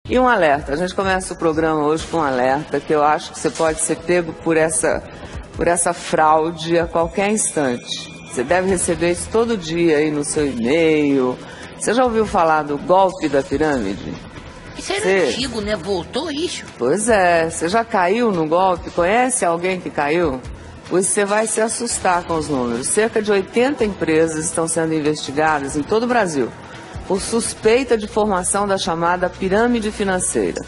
E um alerta, a gente começa o programa hoje com um alerta que eu acho que você pode ser pego por essa fraude a qualquer instante. Você deve receber isso todo dia aí no seu e-mail. Você já ouviu falar do golpe da pirâmide? Isso era antigo, né? Voltou isso? Pois é, você já caiu no golpe? Conhece alguém que caiu? Pois você vai se assustar com os números. Cerca de 80 empresas estão sendo investigadas em todo o Brasil por suspeita de formação da chamada pirâmide financeira.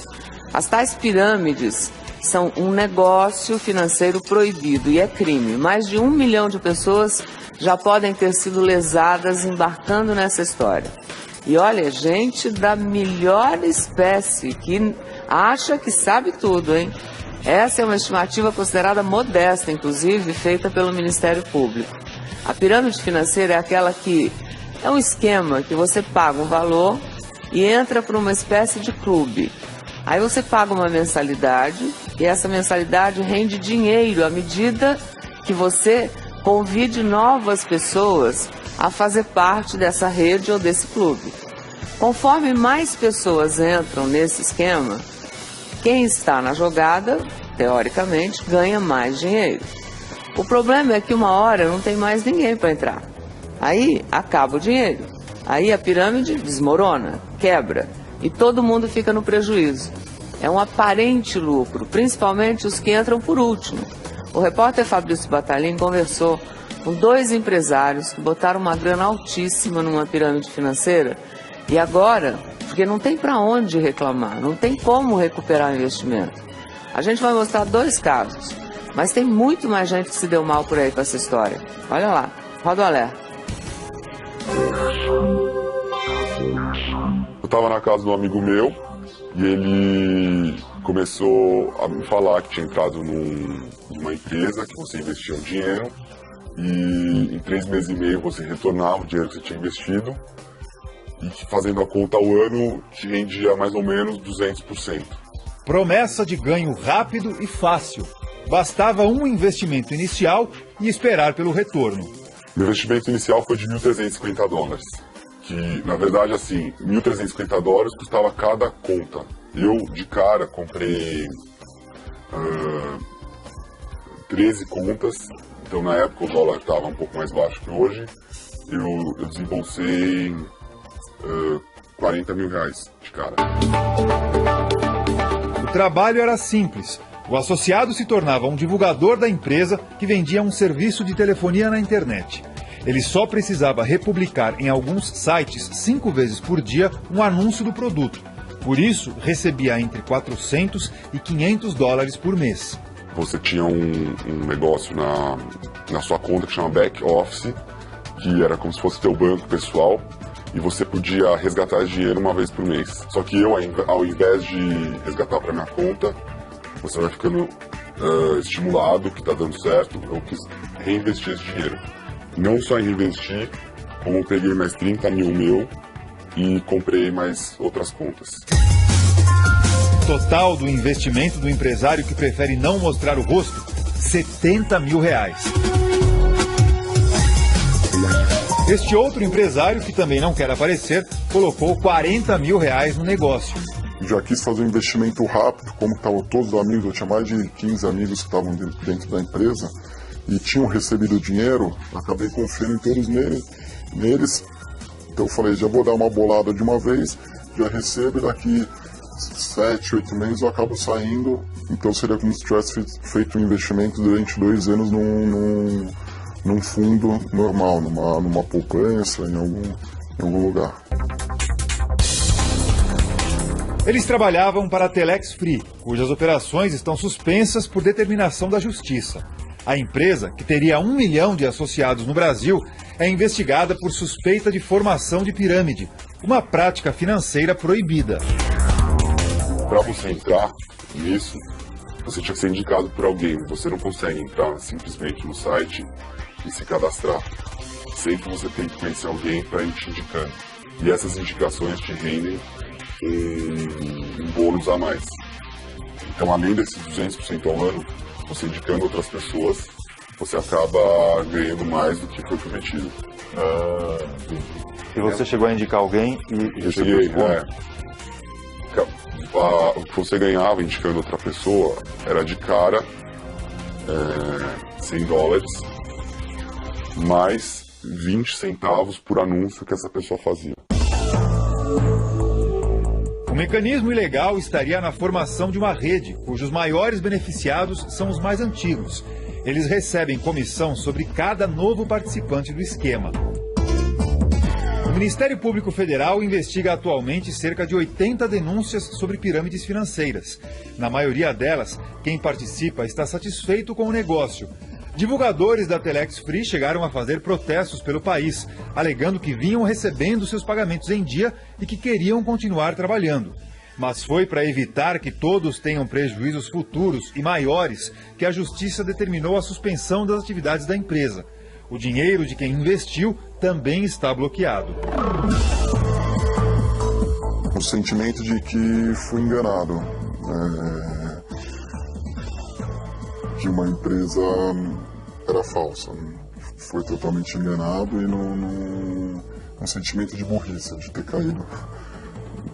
As tais pirâmides são um negócio financeiro proibido e é crime. Mais de 1 milhão de pessoas já podem ter sido lesadas embarcando nessa história. E olha, gente da melhor espécie que acha que sabe tudo, hein? Essa é uma estimativa considerada modesta, inclusive, feita pelo Ministério Público. A pirâmide financeira é aquela que é um esquema que você paga um valor e entra para uma espécie de clube. Aí você paga uma mensalidade e essa mensalidade rende dinheiro à medida que você convide novas pessoas a fazer parte dessa rede ou desse clube. Conforme mais pessoas entram nesse esquema, quem está na jogada, teoricamente, ganha mais dinheiro. O problema é que uma hora não tem mais ninguém para entrar. Aí acaba o dinheiro. Aí a pirâmide desmorona, quebra e todo mundo fica no prejuízo. É um aparente lucro, principalmente os que entram por último. O repórter Fabrício Battaglin conversou com 2 empresários que botaram uma grana altíssima numa pirâmide financeira e agora, porque não tem para onde reclamar, não tem como recuperar o investimento. A gente vai mostrar 2 casos, mas tem muito mais gente que se deu mal por aí com essa história. Olha lá, roda o alerta. Eu estava na casa de um amigo meu e ele começou a me falar que tinha entrado numa empresa que você investia um dinheiro e em 3 meses e meio você retornava o dinheiro que você tinha investido e que, fazendo a conta ao ano, te rendia mais ou menos 200%. Promessa de ganho rápido e fácil. Bastava um investimento inicial e esperar pelo retorno. Meu investimento inicial foi de $1.350, que na verdade assim, $1.350 custava cada conta. Eu de cara comprei 13 contas, então na época o dólar estava um pouco mais baixo que hoje, eu desembolsei R$40 mil de cara. O trabalho era simples. O associado se tornava um divulgador da empresa que vendia um serviço de telefonia na internet. Ele só precisava republicar em alguns sites 5 vezes por dia um anúncio do produto. Por isso, recebia entre $400 e $500 por mês. Você tinha um negócio na sua conta que chama Back Office, que era como se fosse teu banco pessoal, e você podia resgatar esse dinheiro uma vez por mês. Só que eu, ao invés de resgatar para minha conta, você vai ficando estimulado, que está dando certo, eu quis reinvestir esse dinheiro. Não só em reinvestir, como eu peguei mais 30 mil meu e comprei mais outras contas. Total do investimento do empresário que prefere não mostrar o rosto, R$70 mil. Este outro empresário, que também não quer aparecer, colocou R$40 mil no negócio. Já quis fazer um investimento rápido, como estavam todos os amigos, eu tinha mais de 15 amigos que estavam dentro da empresa e tinham recebido dinheiro, acabei confiando em todos neles. Então eu falei, já vou dar uma bolada de uma vez, já recebo e daqui 7, 8 meses eu acabo saindo. Então seria como se tivesse feito um investimento durante 2 anos num fundo normal, numa poupança, em algum lugar. Eles trabalhavam para a Telex Free, cujas operações estão suspensas por determinação da Justiça. A empresa, que teria 1 milhão de associados no Brasil, é investigada por suspeita de formação de pirâmide, uma prática financeira proibida. Para você entrar nisso, você tinha que ser indicado por alguém. Você não consegue entrar simplesmente no site e se cadastrar. Sempre você tem que conhecer alguém para ir te indicando. E essas indicações te rendem um bônus a mais. Então, além desses 200% ao ano, você indicando outras pessoas, você acaba ganhando mais do que foi prometido. E você chegou a indicar alguém e eu cheguei, o que você ganhava indicando outra pessoa era de cara $100 mais 20 centavos por anúncio que essa pessoa fazia. O mecanismo ilegal estaria na formação de uma rede, cujos maiores beneficiados são os mais antigos. Eles recebem comissão sobre cada novo participante do esquema. O Ministério Público Federal investiga atualmente cerca de 80 denúncias sobre pirâmides financeiras. Na maioria delas, quem participa está satisfeito com o negócio. Divulgadores da Telex Free chegaram a fazer protestos pelo país, alegando que vinham recebendo seus pagamentos em dia e que queriam continuar trabalhando. Mas foi para evitar que todos tenham prejuízos futuros e maiores que a Justiça determinou a suspensão das atividades da empresa. O dinheiro de quem investiu também está bloqueado. O sentimento de que fui enganado, que uma empresa era falsa, foi totalmente enganado e um sentimento de burrice, de ter caído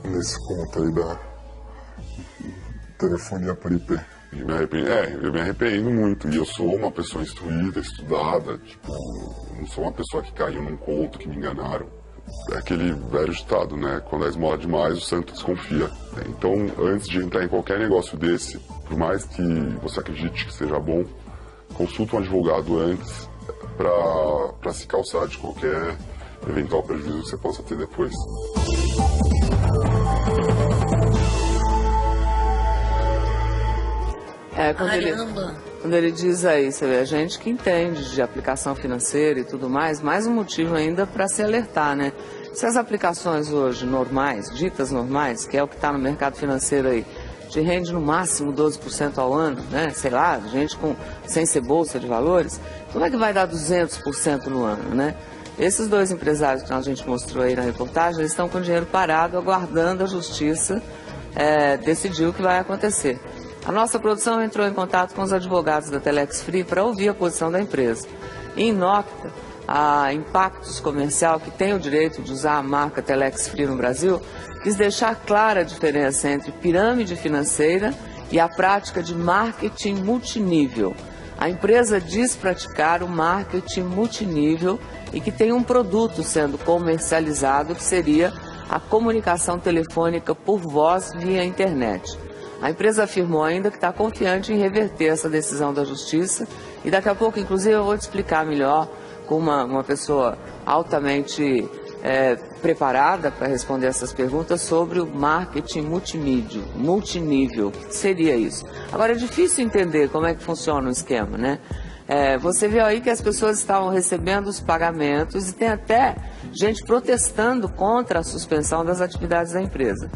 nesse conto aí da telefonia por IP. Eu me arrependo muito, e eu sou uma pessoa instruída, estudada, não sou uma pessoa que caiu num conto, que me enganaram. É aquele velho ditado, né? Quando a esmola é demais, o santo desconfia. Então, antes de entrar em qualquer negócio desse, por mais que você acredite que seja bom, consulta um advogado antes para se calçar de qualquer eventual prejuízo que você possa ter depois. Quando ele diz aí, você vê, a gente que entende de aplicação financeira e tudo mais um motivo ainda para se alertar, né? Se as aplicações hoje normais, ditas normais, que é o que está no mercado financeiro aí, te rende no máximo 12% ao ano, né? Sei lá, gente sem ser bolsa de valores, como é que vai dar 200% no ano, né? Esses dois empresários que a gente mostrou aí na reportagem, eles estão com o dinheiro parado, aguardando a justiça decidir o que vai acontecer. A nossa produção entrou em contato com os advogados da Telex Free para ouvir a posição da empresa. Em nota, a Impactos Comercial, que tem o direito de usar a marca Telex Free no Brasil, quis deixar clara a diferença entre pirâmide financeira e a prática de marketing multinível. A empresa diz praticar o marketing multinível e que tem um produto sendo comercializado que seria a comunicação telefônica por voz via internet. A empresa afirmou ainda que está confiante em reverter essa decisão da Justiça e daqui a pouco, inclusive, eu vou te explicar melhor com uma pessoa altamente preparada para responder essas perguntas sobre o marketing multinível. O que seria isso? Agora, é difícil entender como é que funciona o esquema, né? Você viu aí que as pessoas estavam recebendo os pagamentos e tem até gente protestando contra a suspensão das atividades da empresa.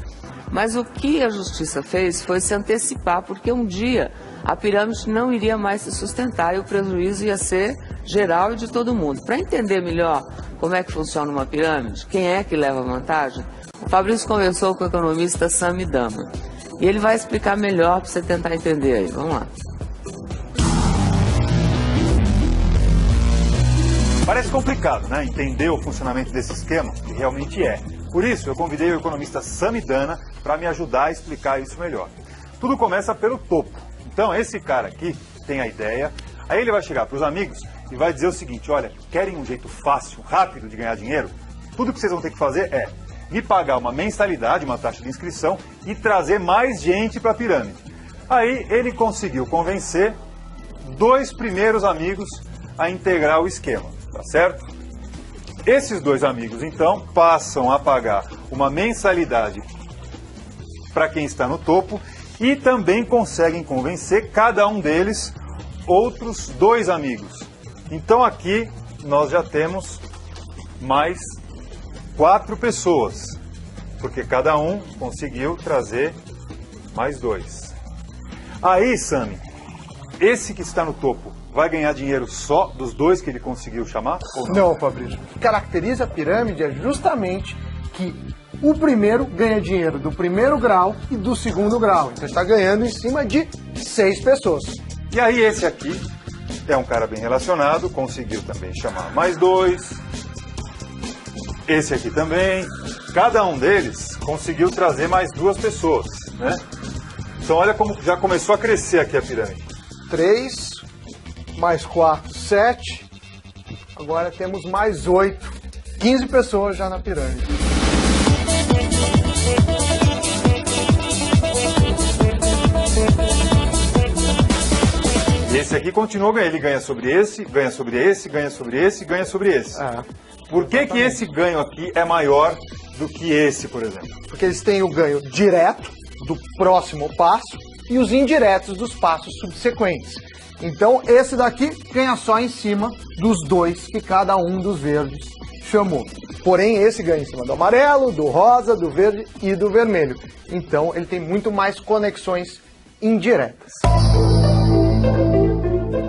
Mas o que a Justiça fez foi se antecipar, porque um dia a pirâmide não iria mais se sustentar e o prejuízo ia ser geral e de todo mundo. Para entender melhor como é que funciona uma pirâmide, quem é que leva vantagem, o Fabrício conversou com o economista Samidana. E ele vai explicar melhor para você tentar entender aí. Vamos lá. Parece complicado, né? Entender o funcionamento desse esquema, que realmente é. Por isso, eu convidei o economista Samidana para me ajudar a explicar isso melhor. Tudo começa pelo topo. Então, esse cara aqui tem a ideia, aí ele vai chegar para os amigos e vai dizer o seguinte: olha, querem um jeito fácil, rápido de ganhar dinheiro? Tudo que vocês vão ter que fazer é me pagar uma mensalidade, uma taxa de inscrição e trazer mais gente para a pirâmide. Aí ele conseguiu convencer 2 primeiros amigos a integrar o esquema, tá certo? Esses 2 amigos, então, passam a pagar uma mensalidade para quem está no topo e também conseguem convencer cada um deles outros 2 amigos. Então aqui nós já temos mais 4 pessoas, porque cada um conseguiu trazer mais 2. Aí, Sami, esse que está no topo vai ganhar dinheiro só dos 2 que ele conseguiu chamar? Ou não? Não, Fabrício. O que caracteriza a pirâmide é justamente que o primeiro ganha dinheiro do primeiro grau e do segundo grau. Então está ganhando em cima de 6 pessoas. E aí esse aqui é um cara bem relacionado, conseguiu também chamar mais 2. Esse aqui também. Cada um deles conseguiu trazer mais 2 pessoas. né? Então olha como já começou a crescer aqui a pirâmide. 3, mais 4, 7. Agora temos mais 8. 15 pessoas já na pirâmide. E esse aqui continua ganhando. Ele ganha sobre esse, ganha sobre esse, ganha sobre esse, ganha sobre esse. Por que que esse ganho aqui é maior do que esse, por exemplo? Porque eles têm o ganho direto do próximo passo e os indiretos dos passos subsequentes. Então esse daqui ganha só em cima dos 2 que cada um dos verdes chamou. Porém esse ganha em cima do amarelo, do rosa, do verde e do vermelho. Então ele tem muito mais conexões indiretas.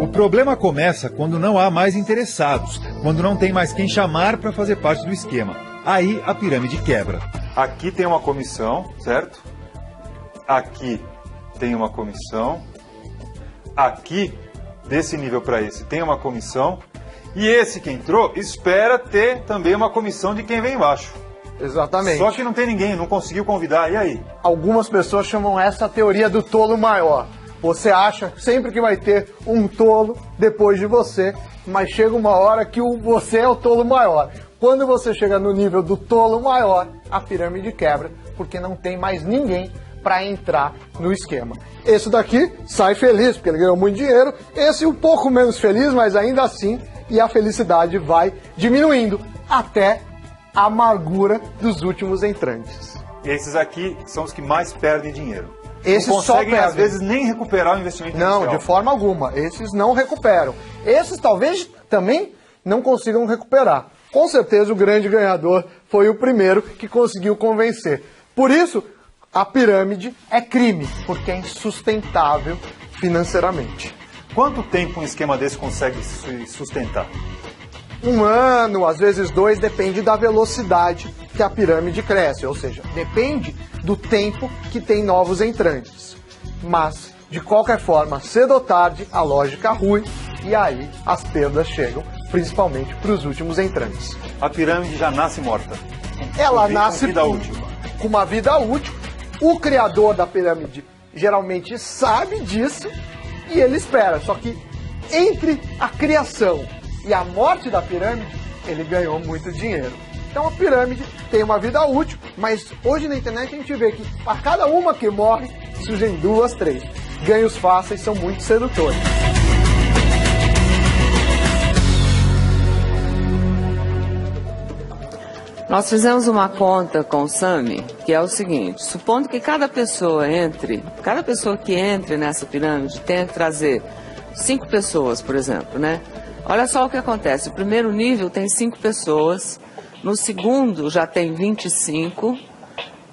O problema começa quando não há mais interessados, quando não tem mais quem chamar para fazer parte do esquema. Aí a pirâmide quebra. Aqui tem uma comissão, certo? Aqui tem uma comissão. Aqui, desse nível para esse, tem uma comissão. E esse que entrou espera ter também uma comissão de quem vem embaixo. Exatamente. Só que não tem ninguém, não conseguiu convidar, e aí? Algumas pessoas chamam essa teoria do tolo maior. Você acha sempre que vai ter um tolo depois de você, mas chega uma hora que você é o tolo maior. Quando você chega no nível do tolo maior, a pirâmide quebra, porque não tem mais ninguém para entrar no esquema. Esse daqui sai feliz, porque ele ganhou muito dinheiro. Esse um pouco menos feliz, mas ainda assim, e a felicidade vai diminuindo até a amargura dos últimos entrantes. Esses aqui são os que mais perdem dinheiro. Esses não conseguem, só às vezes, nem recuperar o investimento inicial. Não, de forma alguma. Esses não recuperam. Esses talvez também não consigam recuperar. Com certeza o grande ganhador foi o primeiro que conseguiu convencer. Por isso, a pirâmide é crime, porque é insustentável financeiramente. Quanto tempo um esquema desse consegue se sustentar? 1 ano, às vezes 2, depende da velocidade que a pirâmide cresce, ou seja, depende do tempo que tem novos entrantes. Mas, de qualquer forma, cedo ou tarde, a lógica rui e aí as perdas chegam, principalmente para os últimos entrantes. A pirâmide já nasce morta. Ela nasce com uma vida útil. O criador da pirâmide geralmente sabe disso e ele espera. Só que entre a criação e a morte da pirâmide, ele ganhou muito dinheiro. Então a pirâmide tem uma vida útil, mas hoje na internet a gente vê que a cada uma que morre, surgem 2, 3. Ganhos fáceis são muito sedutores. Nós fizemos uma conta com o Sami, que é o seguinte: supondo que cada pessoa que entre nessa pirâmide tenha que trazer 5 pessoas, por exemplo, né? Olha só o que acontece. O primeiro nível tem 5 pessoas, no segundo já tem 25,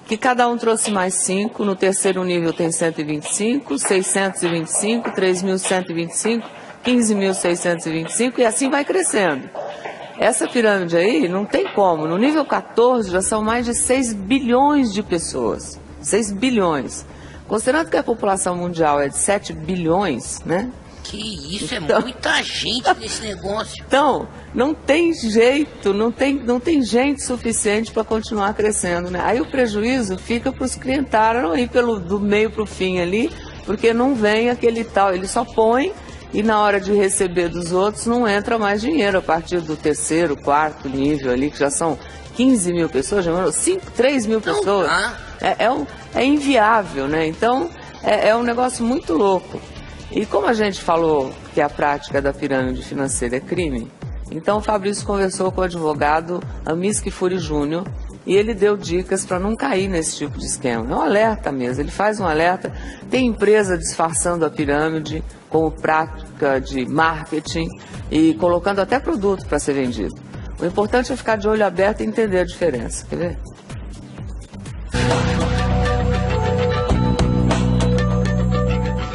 que cada um trouxe mais 5, no terceiro nível tem 125, 625, 3.125, 15.625 e assim vai crescendo. Essa pirâmide aí não tem como. No nível 14 já são mais de 6 bilhões de pessoas. 6 bilhões. Considerando que a população mundial é de 7 bilhões, né? Que isso, então, é muita gente nesse negócio. Então, não tem jeito, não tem gente suficiente para continuar crescendo, né? Aí o prejuízo fica para os que entraram aí do meio para o fim ali, porque não vem aquele tal, ele só põe e na hora de receber dos outros não entra mais dinheiro a partir do terceiro, quarto nível ali, que já são 15 mil pessoas, já 3 mil pessoas. É inviável, né? Então, é um negócio muito louco. E como a gente falou que a prática da pirâmide financeira é crime, então o Fabrício conversou com o advogado Amiski Furi Júnior e ele deu dicas para não cair nesse tipo de esquema. É um alerta mesmo, ele faz um alerta. Tem empresa disfarçando a pirâmide como prática de marketing e colocando até produto para ser vendido. O importante é ficar de olho aberto e entender a diferença. Quer ver?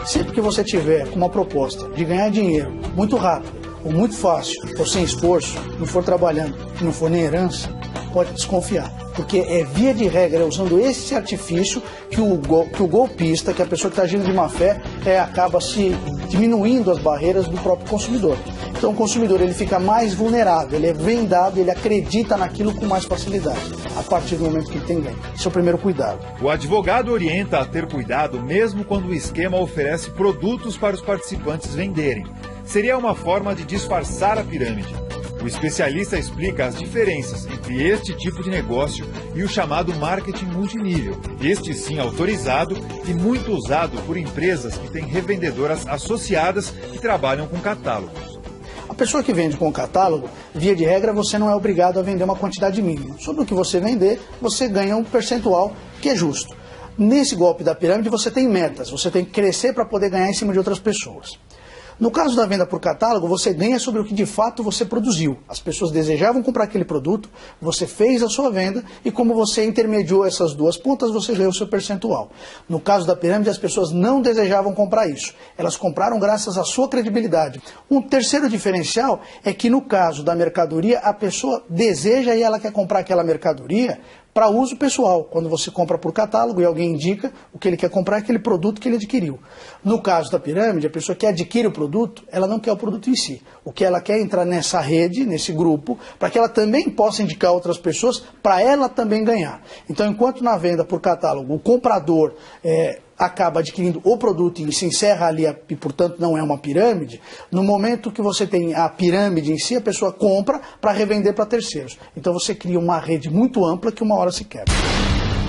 Sempre que você tiver uma proposta de ganhar dinheiro muito rápido, ou muito fácil, ou sem esforço, não for trabalhando, não for nem herança, pode desconfiar. Porque é via de regra, usando esse artifício, que o golpista, que a pessoa que está agindo de má fé, acaba se diminuindo as barreiras do próprio consumidor. Então o consumidor ele fica mais vulnerável, ele é vendado, ele acredita naquilo com mais facilidade, a partir do momento que ele tem ganho. Esse é o primeiro cuidado. O advogado orienta a ter cuidado mesmo quando o esquema oferece produtos para os participantes venderem. Seria uma forma de disfarçar a pirâmide. O especialista explica as diferenças entre este tipo de negócio e o chamado marketing multinível, este sim autorizado e muito usado por empresas que têm revendedoras associadas que trabalham com catálogos. A pessoa que vende com catálogo, via de regra, você não é obrigado a vender uma quantidade mínima. Sobre o que você vender, você ganha um percentual que é justo. Nesse golpe da pirâmide, você tem metas, você tem que crescer para poder ganhar em cima de outras pessoas. No caso da venda por catálogo, você ganha sobre o que de fato você produziu. As pessoas desejavam comprar aquele produto, você fez a sua venda e como você intermediou essas duas pontas, você ganhou o seu percentual. No caso da pirâmide, as pessoas não desejavam comprar isso. Elas compraram graças à sua credibilidade. Um terceiro diferencial é que no caso da mercadoria, a pessoa deseja e ela quer comprar aquela mercadoria para uso pessoal, quando você compra por catálogo e alguém indica o que ele quer comprar, aquele produto que ele adquiriu. No caso da pirâmide, a pessoa que adquire o produto, ela não quer o produto em si. O que ela quer é entrar nessa rede, nesse grupo, para que ela também possa indicar outras pessoas, para ela também ganhar. Então, enquanto na venda por catálogo, o comprador acaba adquirindo o produto e se encerra ali e, portanto, não é uma pirâmide, no momento que você tem a pirâmide em si, a pessoa compra para revender para terceiros. Então você cria uma rede muito ampla que uma hora se quebra.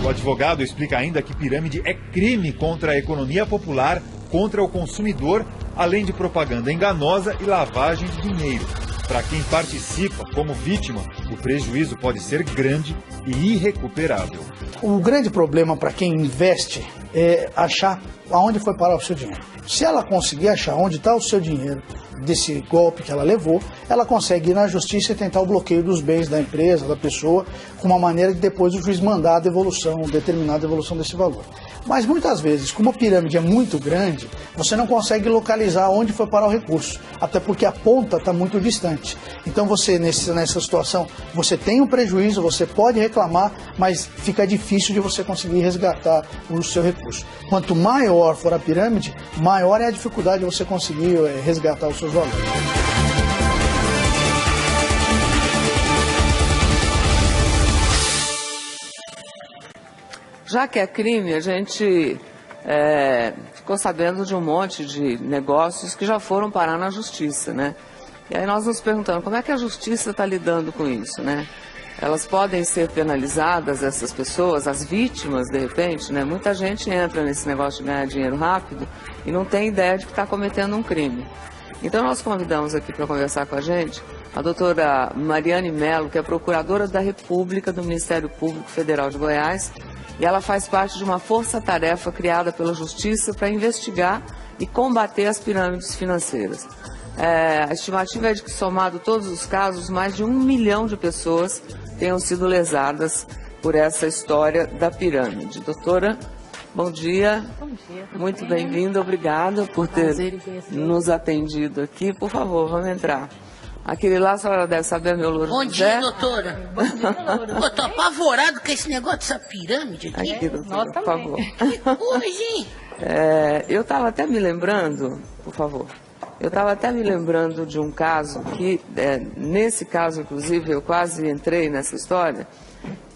O advogado explica ainda que pirâmide é crime contra a economia popular, contra o consumidor, além de propaganda enganosa e lavagem de dinheiro. Para quem participa como vítima, o prejuízo pode ser grande e irrecuperável. O grande problema para quem investe é achar aonde foi parar o seu dinheiro. Se ela conseguir achar onde está o seu dinheiro, desse golpe que ela levou, ela consegue ir na justiça e tentar o bloqueio dos bens da empresa, da pessoa, com uma maneira de depois o juiz mandar a devolução, determinada devolução desse valor. Mas muitas vezes, como a pirâmide é muito grande, você não consegue localizar onde foi parar o recurso, até porque a ponta está muito distante. Então você, nessa situação, você tem um prejuízo, você pode reclamar, mas fica difícil de você conseguir resgatar o seu recurso. Quanto maior for a pirâmide, maior é a dificuldade de você conseguir resgatar os seus valores. Já que é crime, a gente ficou sabendo de um monte de negócios que já foram parar na justiça, né? E aí nós nos perguntamos, como é que a justiça está lidando com isso, né? Elas podem ser penalizadas, essas pessoas, as vítimas, de repente, né? Muita gente entra nesse negócio de ganhar dinheiro rápido e não tem ideia de que está cometendo um crime. Então nós convidamos aqui para conversar com a gente a doutora Mariane Mello, que é procuradora da República do Ministério Público Federal de Goiás, e ela faz parte de uma força-tarefa criada pela Justiça para investigar e combater as pirâmides financeiras. A estimativa é de que, somado todos os casos, mais de 1 milhão de pessoas tenham sido lesadas por essa história da pirâmide. Doutora, bom dia. Bom dia. Muito bem-vinda, obrigada por ter nos atendido aqui. Por favor, vamos entrar. Aquele lá, a senhora deve saber, meu louro. Bom dia, doutora. Bom dia, louro. Eu tô apavorado com esse negócio dessa pirâmide aqui. Aqui, doutora, nós por também. favor. Hoje, hein? Eu estava até me lembrando, por favor, eu estava até me lembrando de um caso que, nesse caso, inclusive, eu quase entrei nessa história,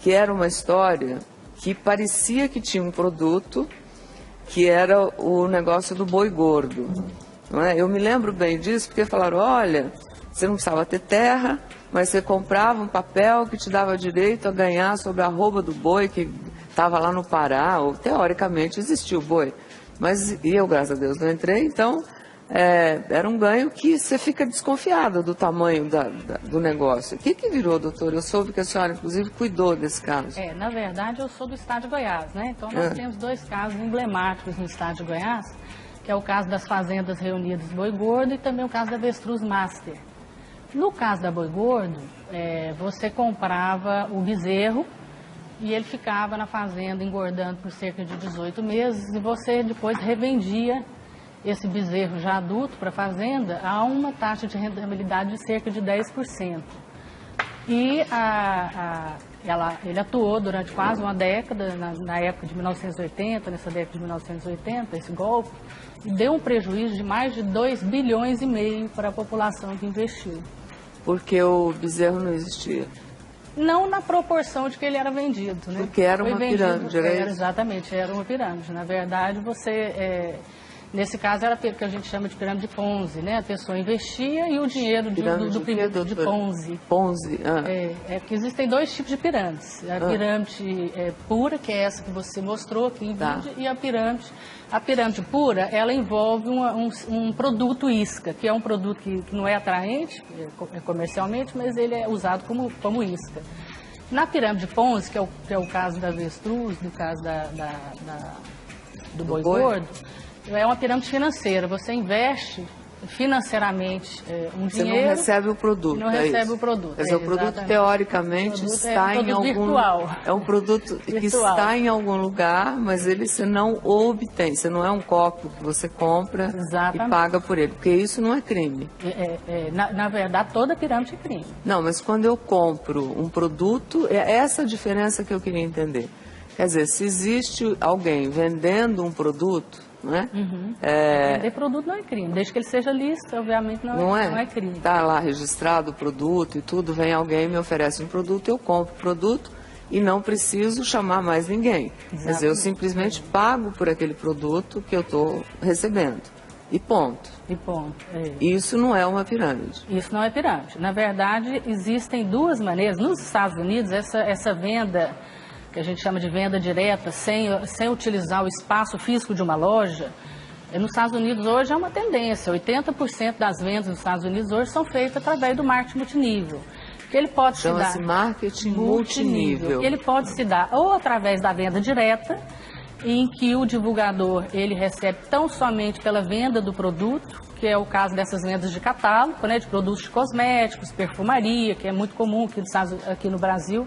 que era uma história que parecia que tinha um produto, que era o negócio do boi gordo. Não é? Eu me lembro bem disso, porque falaram, olha, você não precisava ter terra, mas você comprava um papel que te dava direito a ganhar sobre a arroba do boi, que estava lá no Pará, ou teoricamente existia o boi. Mas eu, graças a Deus, não entrei, então era um ganho que você fica desconfiado do tamanho do negócio. O que virou, doutor? Eu soube que a senhora, inclusive, cuidou desse caso. Na verdade, eu sou do estado de Goiás, né? Então nós temos 2 casos emblemáticos no estado de Goiás, que é o caso das fazendas reunidas Boi Gordo e também o caso da Avestruz Master. No caso da Boi Gordo, você comprava o bezerro e ele ficava na fazenda engordando por cerca de 18 meses e você depois revendia esse bezerro já adulto para a fazenda a uma taxa de rentabilidade de cerca de 10%. E Ele atuou durante quase uma década, na época de 1980, nessa década de 1980, esse golpe, e deu um prejuízo de mais de 2,5 bilhões para a população que investiu. Porque o bezerro não existia. Não na proporção de que ele era vendido, né? Porque era uma pirâmide, era isso? Exatamente, era uma pirâmide. Na verdade, nesse caso era o que a gente chama de pirâmide Ponzi, né? A pessoa investia e o dinheiro do primeiro de Ponzi. Ponzi, que existem 2 tipos de pirâmides. A pirâmide pura, que é essa que você mostrou aqui em vídeo, e a pirâmide pura, ela envolve um produto isca, que é um produto que não é atraente comercialmente, mas ele é usado como isca. Na pirâmide Ponzi, que é o caso da avestruz, no caso do boi gordo, é uma pirâmide financeira. Você investe financeiramente um dinheiro... Você não recebe o produto. Não recebe o produto. Quer dizer, o produto, teoricamente, está em algum... virtual. É um produto que está em algum lugar, mas você não o obtém. Você não é um copo que você compra e paga por ele, porque isso não é crime. Na verdade, toda pirâmide é crime. Não, mas quando eu compro um produto, é essa a diferença que eu queria entender. Quer dizer, se existe alguém vendendo um produto... Né? Vender produto não é crime, desde que ele seja lícito, obviamente não é crime. Está lá registrado o produto e tudo, vem alguém, me oferece um produto, eu compro o produto e não preciso chamar mais ninguém. Exatamente. Quer dizer, eu simplesmente pago por aquele produto que eu estou recebendo. E ponto. Isso não é uma pirâmide. Isso não é pirâmide. Na verdade, existem 2 maneiras. Nos Estados Unidos, essa venda, que a gente chama de venda direta, sem utilizar o espaço físico de uma loja, nos Estados Unidos hoje é uma tendência. 80% das vendas nos Estados Unidos hoje são feitas através do marketing multinível. Que ele pode se dar... Chama-se marketing multinível. Ele pode se dar ou através da venda direta, em que o divulgador ele recebe tão somente pela venda do produto, que é o caso dessas vendas de catálogo, né, de produtos de cosméticos, perfumaria, que é muito comum aqui no Brasil,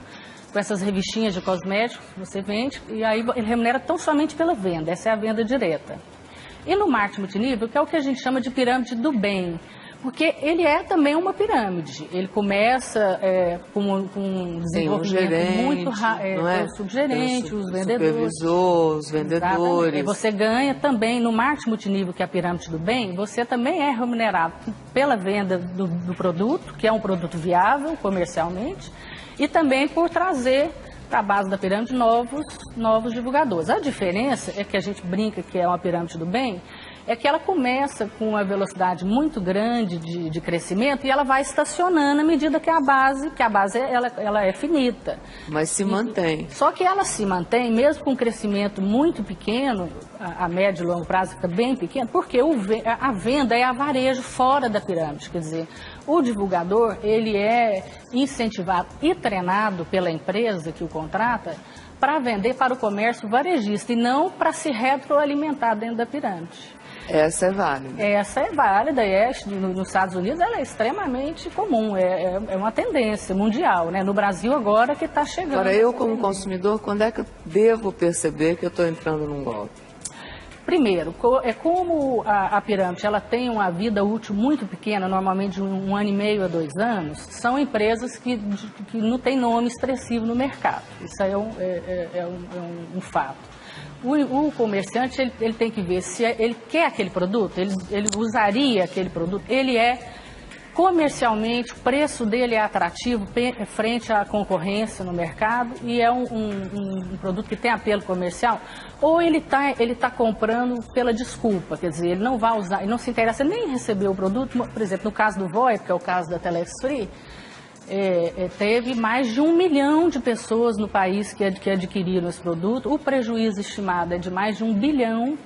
com essas revistinhas de cosméticos que você vende, e aí ele remunera tão somente pela venda, essa é a venda direta. E no marketing multinível, que é o que a gente chama de pirâmide do bem, porque ele é também uma pirâmide. Ele começa com um desenvolvimento muito rápido, o subgerente, os vendedores. Supervisor, os vendedores. Você ganha também no marketing multinível, que é a pirâmide do bem, você também é remunerado pela venda do produto, que é um produto viável comercialmente, e também por trazer para a base da pirâmide novos divulgadores. A diferença é que a gente brinca que é uma pirâmide do bem, é que ela começa com uma velocidade muito grande de crescimento e ela vai estacionando à medida que a base ela é finita. Mas se mantém. Só que ela se mantém, mesmo com um crescimento muito pequeno, a médio e longo prazo fica bem pequeno, porque a venda é a varejo fora da pirâmide, quer dizer, o divulgador, ele é incentivado e treinado pela empresa que o contrata para vender para o comércio varejista e não para se retroalimentar dentro da pirâmide. Essa é válida. Essa é válida e nos Estados Unidos ela é extremamente comum, é uma tendência mundial, né? No Brasil agora que está chegando. Agora eu como consumidor, quando é que eu devo perceber que eu estou entrando num golpe? Primeiro, como a pirâmide ela tem uma vida útil muito pequena, normalmente de 1 ano e meio a 2 anos, são empresas que não têm nome expressivo no mercado. Isso aí é um fato. O comerciante ele tem que ver se ele quer aquele produto, ele usaria aquele produto, comercialmente, o preço dele é atrativo frente à concorrência no mercado e é um produto que tem apelo comercial, ou ele tá comprando pela desculpa, quer dizer, ele não vai usar, ele não se interessa nem em receber o produto. Por exemplo, no caso do VoIP, que é o caso da Telex Free, teve mais de 1 milhão de pessoas no país que adquiriram esse produto, o prejuízo estimado é de mais de 1 bilhão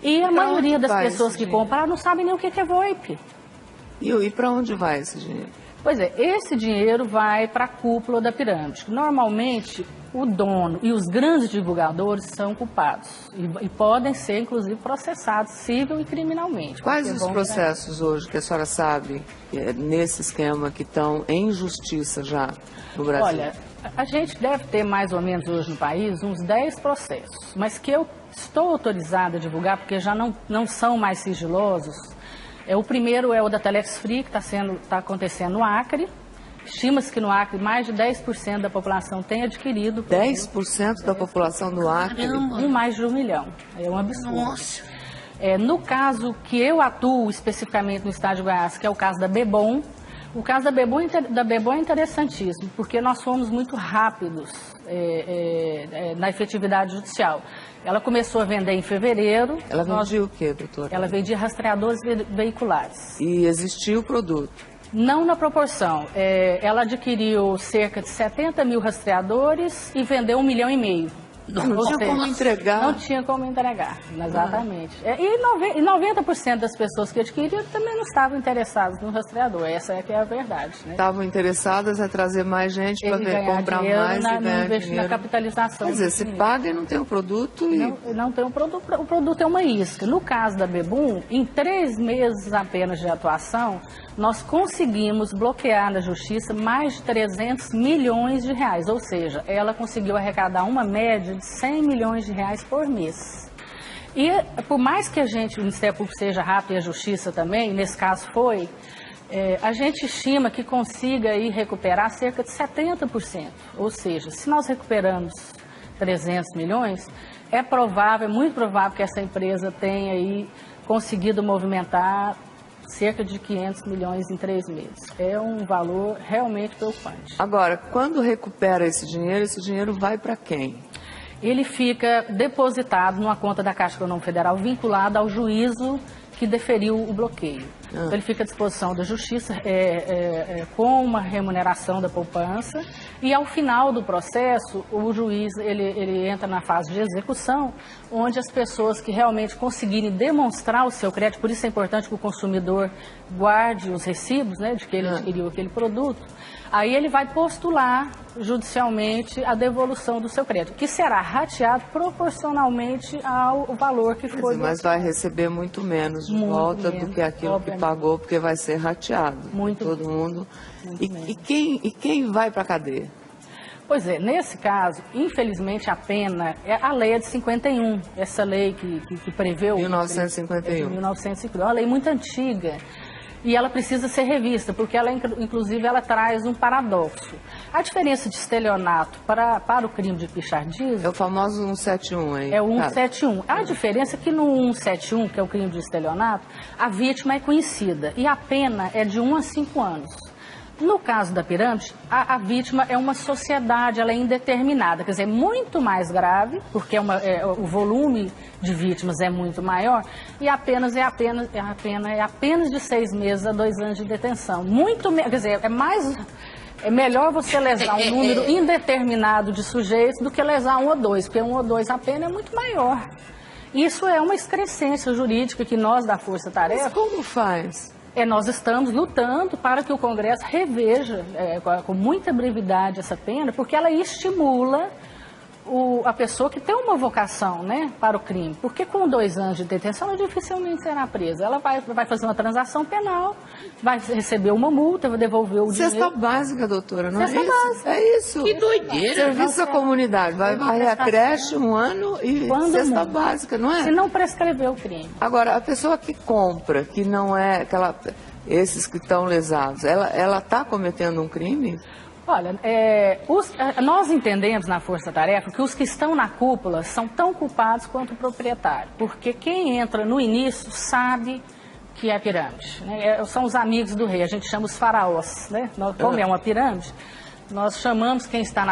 e a maioria das pessoas que compraram não sabem nem o que é VoIP. E para onde vai esse dinheiro? Pois é, esse dinheiro vai para a cúpula da pirâmide. Normalmente, o dono e os grandes divulgadores são culpados e podem ser, inclusive, processados civil e criminalmente. Quais os processos hoje que a senhora sabe, nesse esquema, que estão em justiça já no Brasil? Olha, a gente deve ter mais ou menos hoje no país uns 10 processos, mas que eu estou autorizada a divulgar, porque já não são mais sigilosos. O primeiro é o da Telex Free, que está acontecendo no Acre, Estima-se que no Acre mais de 10% da população tem adquirido. 10% da população do Acre? Mais de 1 milhão. É um absurdo. Nossa. No caso que eu atuo especificamente no estado de Goiás, que é o caso da Bebom, o caso da Bebom é interessantíssimo, porque nós fomos muito rápidos na efetividade judicial. Ela começou a vender em fevereiro. Ela vendia o quê, doutora? Ela vendia rastreadores veiculares. E existia o produto? Não na proporção. Ela adquiriu cerca de 70 mil rastreadores e vendeu 1,5 milhão. Não tinha como entregar. Não tinha como entregar, exatamente. E 90% das pessoas que adquiriram também não estavam interessadas no rastreador, essa é que é a verdade. Né? Estavam interessadas em trazer mais gente para comprar mais e ganhar dinheiro. Na capitalização. Quer dizer, se paga e não tem o produto. Não tem o produto é uma isca. No caso da Bebum, em 3 meses apenas de atuação, nós conseguimos bloquear na justiça mais de 300 milhões de reais, ou seja, ela conseguiu arrecadar uma média de 100 milhões de reais por mês. E por mais que o Ministério Público seja rápido e a Justiça também, nesse caso foi, a gente estima que consiga aí recuperar cerca de 70%. Ou seja, se nós recuperamos 300 milhões, é muito provável que essa empresa tenha aí conseguido movimentar cerca de 500 milhões em 3 meses. É um valor realmente preocupante. Agora, quando recupera esse dinheiro vai para quem? Ele fica depositado numa conta da Caixa Econômica Federal vinculada ao juízo que deferiu o bloqueio. Então, ele fica à disposição da Justiça com uma remuneração da poupança e, ao final do processo, o juiz ele entra na fase de execução, onde as pessoas que realmente conseguirem demonstrar o seu crédito, por isso é importante que o consumidor guarde os recibos, né, de que ele adquiriu aquele produto, aí ele vai postular judicialmente a devolução do seu crédito, que será rateado proporcionalmente ao valor que foi. Mas vai receber muito menos de volta do que aquilo que pagou, porque vai ser rateado. Todo mundo. E quem vai para a cadeia? Pois é, nesse caso, infelizmente a pena, a lei é de 51, essa lei que preveu... 1951. 1951, é uma lei muito antiga. E ela precisa ser revista, porque ela, inclusive, ela traz um paradoxo. A diferença de estelionato para o crime de pichardismo... É o famoso 171 aí. É o 171. A diferença é que no 171, que é o crime de estelionato, a vítima é conhecida e a pena é de 1 a 5 anos. No caso da pirâmide, a vítima é uma sociedade, ela é indeterminada, quer dizer, muito mais grave, porque o volume de vítimas é muito maior, e a pena é apenas de 6 meses a 2 anos de detenção. Quer dizer, é melhor você lesar um número indeterminado de sujeitos do que lesar 1 ou 2, porque 1 ou 2 a pena é muito maior. Isso é uma excrescência jurídica que nós da Força Tarefa... Mas como faz? Nós estamos lutando para que o Congresso reveja com muita brevidade essa pena, porque ela estimula a pessoa que tem uma vocação, né, para o crime. Porque com 2 anos de detenção, ela dificilmente será presa. Ela vai fazer uma transação penal, vai receber uma multa, vai devolver o dinheiro. Cesta básica, doutora, não Cesta é isso? Básica. É isso. Que doideira. Serviço à comunidade. Vai varrer a creche 1 ano e cesta básica, não é? Se não prescrever o crime. Agora, a pessoa que compra, que não é aquela... Esses que estão lesados, ela está cometendo um crime? Olha, nós entendemos na Força Tarefa que os que estão na cúpula são tão culpados quanto o proprietário, porque quem entra no início sabe que é pirâmide, né? São os amigos do rei, a gente chama os faraós, né? Como é uma pirâmide, nós chamamos quem está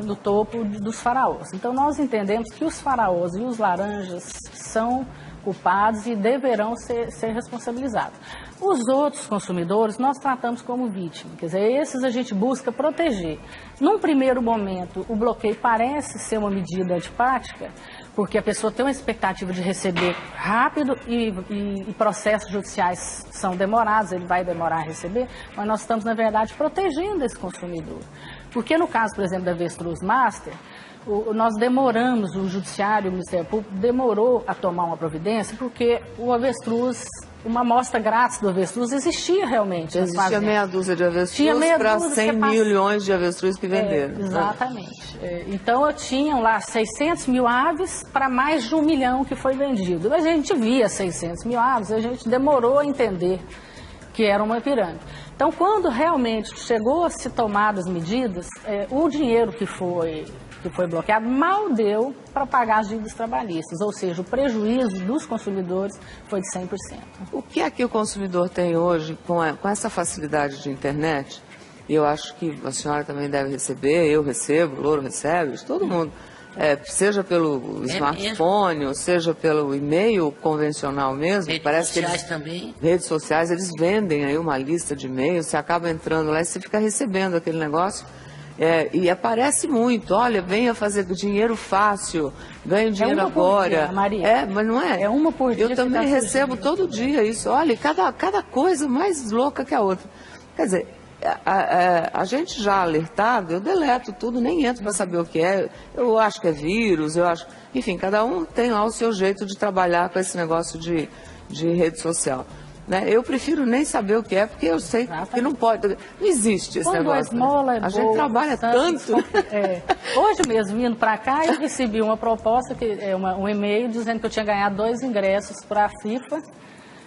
no topo dos faraós. Então nós entendemos que os faraós e os laranjas são culpados e deverão ser responsabilizados. Os outros consumidores nós tratamos como vítima, quer dizer, esses a gente busca proteger. Num primeiro momento, o bloqueio parece ser uma medida antipática, porque a pessoa tem uma expectativa de receber rápido e processos judiciais são demorados, ele vai demorar a receber, mas nós estamos, na verdade, protegendo esse consumidor. Porque no caso, por exemplo, da Avestruz Master, nós demoramos, o Judiciário, o Ministério Público, demorou a tomar uma providência, porque o avestruz, uma amostra grátis do avestruz existia realmente. Existia meia dúzia de avestruz para 100 milhões de avestruz que venderam. Exatamente. Então, tinham lá 600 mil aves para mais de 1 milhão que foi vendido. A gente via 600 mil aves, a gente demorou a entender que era uma pirâmide. Então, quando realmente chegou a se tomar as medidas, o dinheiro que foi bloqueado mal deu para pagar as dívidas trabalhistas, ou seja, o prejuízo dos consumidores foi de 100%. O que é que o consumidor tem hoje com essa facilidade de internet? E eu acho que a senhora também deve receber, eu recebo, o Louro recebe, todo mundo. Seja pelo smartphone, ou seja pelo e-mail convencional mesmo. Redes sociais também. Redes sociais, eles vendem aí uma lista de e-mails, você acaba entrando lá e você fica recebendo aquele negócio. E aparece muito, olha, venha fazer dinheiro fácil, ganhe dinheiro agora. Dia, Maria. Mas não é? É uma por dia. Eu também recebo todo dia isso. Olha, cada coisa mais louca que a outra. Quer dizer, a gente já alertado, eu deleto tudo, nem entro para saber o que é. Eu acho que é vírus, eu acho... Enfim, cada um tem lá o seu jeito de trabalhar com esse negócio de rede social. Né? Eu prefiro nem saber o que é, porque eu sei que não pode... Não existe esse negócio. A esmola é boa, gente trabalha tanto. Hoje mesmo, vindo para cá, eu recebi uma proposta, um e-mail dizendo que eu tinha ganhado 2 ingressos para a FIFA.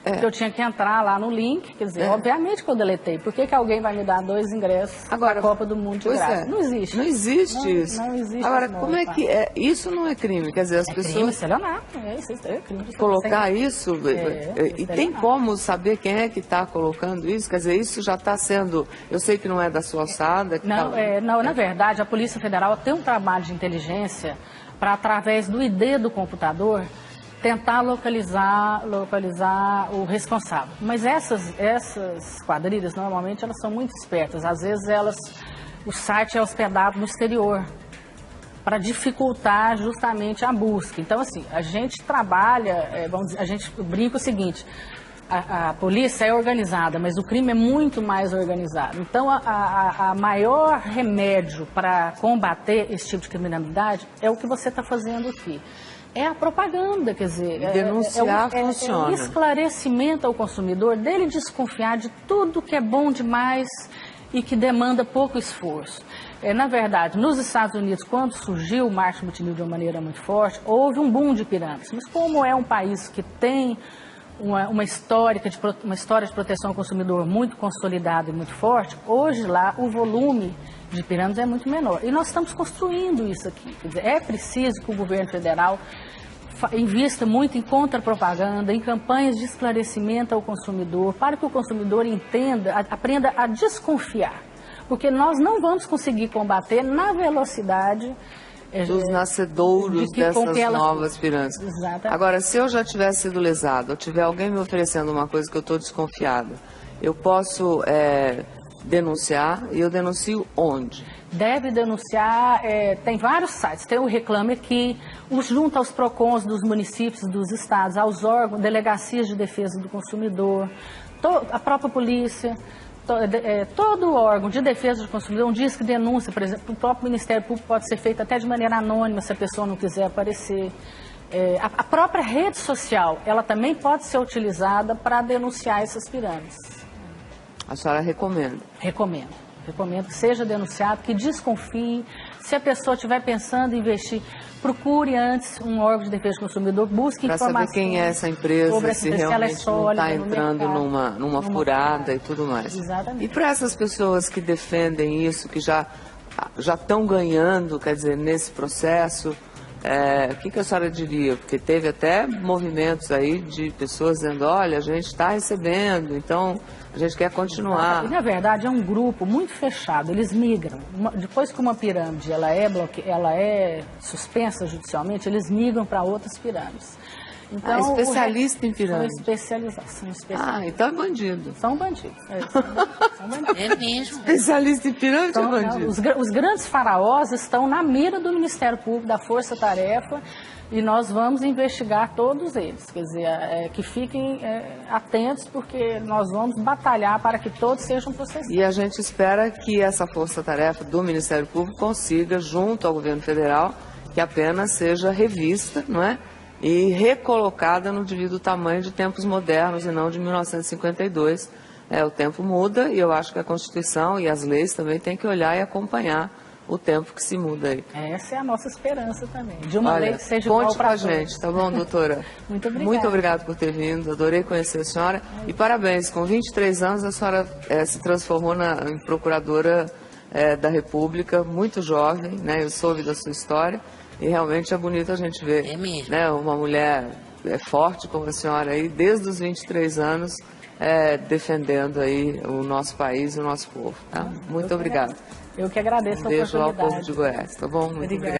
Que eu tinha que entrar lá no link, quer dizer, obviamente que eu deletei. Por que alguém vai me dar 2 ingressos para a Copa do Mundo de graça? Não existe. Não existe isso. Não existe. Agora, como é que isso não é crime? Quer dizer, as pessoas... Crime, estelionato. É crime. Colocar isso, e tem como saber quem é que está colocando isso? Quer dizer, isso já está sendo... Eu sei que não é da sua alçada. Na verdade, a Polícia Federal tem um trabalho de inteligência para, através do ID do computador, tentar localizar o responsável. Mas essas quadrilhas, normalmente, elas são muito espertas. Às vezes, o site é hospedado no exterior, para dificultar justamente a busca. Então, assim, a gente trabalha, a gente brinca o seguinte, a polícia é organizada, mas o crime é muito mais organizado. Então, a maior remédio para combater esse tipo de criminalidade é o que você está fazendo aqui. É a propaganda, quer dizer, denunciar funciona. É o esclarecimento ao consumidor dele desconfiar de tudo que é bom demais e que demanda pouco esforço. Na verdade, nos Estados Unidos, quando surgiu o marketing multinível de uma maneira muito forte, houve um boom de pirâmides. Mas como é um país que tem uma história de proteção ao consumidor muito consolidada e muito forte, hoje lá o volume de pirâmides é muito menor. E nós estamos construindo isso aqui. Quer dizer, é preciso que o governo federal invista muito em contra-propaganda, em campanhas de esclarecimento ao consumidor, para que o consumidor aprenda a desconfiar. Porque nós não vamos conseguir combater na velocidade dos nascedouros dessas novas pirâmides. Exatamente. Agora, se eu já tiver sido lesado, ou tiver alguém me oferecendo uma coisa que eu estou desconfiada, eu posso denunciar, e eu denuncio onde? Deve denunciar, tem vários sites, tem o Reclame Aqui, junto aos PROCONs dos municípios, dos estados, aos órgãos, delegacias de defesa do consumidor, a própria polícia, todo órgão de defesa do consumidor, um disque de denúncia, por exemplo, o próprio Ministério Público pode ser feito até de maneira anônima, se a pessoa não quiser aparecer. A própria rede social, ela também pode ser utilizada para denunciar essas pirâmides. A senhora recomenda? Recomendo que seja denunciado, que desconfie. Se a pessoa estiver pensando em investir, procure antes um órgão de defesa do consumidor, busque informações. Para saber quem é essa empresa, se realmente não está entrando numa furada e tudo mais. Exatamente. E para essas pessoas que defendem isso, que já estão ganhando, quer dizer, nesse processo, o que a senhora diria? Porque teve até movimentos aí de pessoas dizendo, olha, a gente está recebendo, então a gente quer continuar. E, na verdade, é um grupo muito fechado, eles migram. Depois que uma pirâmide ela é suspensa judicialmente, eles migram para outras pirâmides. Então, especialista em pirâmide. São especializados. Então é bandido. São bandidos. São bandidos. É mesmo. Especialista em pirâmide é bandido. Os grandes faraós estão na mira do Ministério Público, da Força Tarefa, e nós vamos investigar todos eles. Quer dizer, que fiquem atentos, porque nós vamos batalhar para que todos sejam processados. E a gente espera que essa Força Tarefa do Ministério Público consiga, junto ao governo federal, que a pena seja revista, não é? E recolocada no devido tamanho de tempos modernos e não de 1952. O tempo muda e eu acho que a Constituição e as leis também têm que olhar e acompanhar o tempo que se muda aí. Essa é a nossa esperança também, de uma Olha, lei que seja igual conte com para a gente, tá bom, doutora? Muito obrigada. Muito obrigada por ter vindo, adorei conhecer a senhora. E parabéns, com 23 anos a senhora se transformou em procuradora da República, muito jovem, né? Eu soube da sua história e realmente é bonito a gente ver, né? Uma mulher forte como a senhora aí, desde os 23 anos, defendendo aí o nosso país e o nosso povo, tá? Muito obrigada. Eu que agradeço a oportunidade. Beijo ao povo de Goiás, tá bom? Muito obrigada.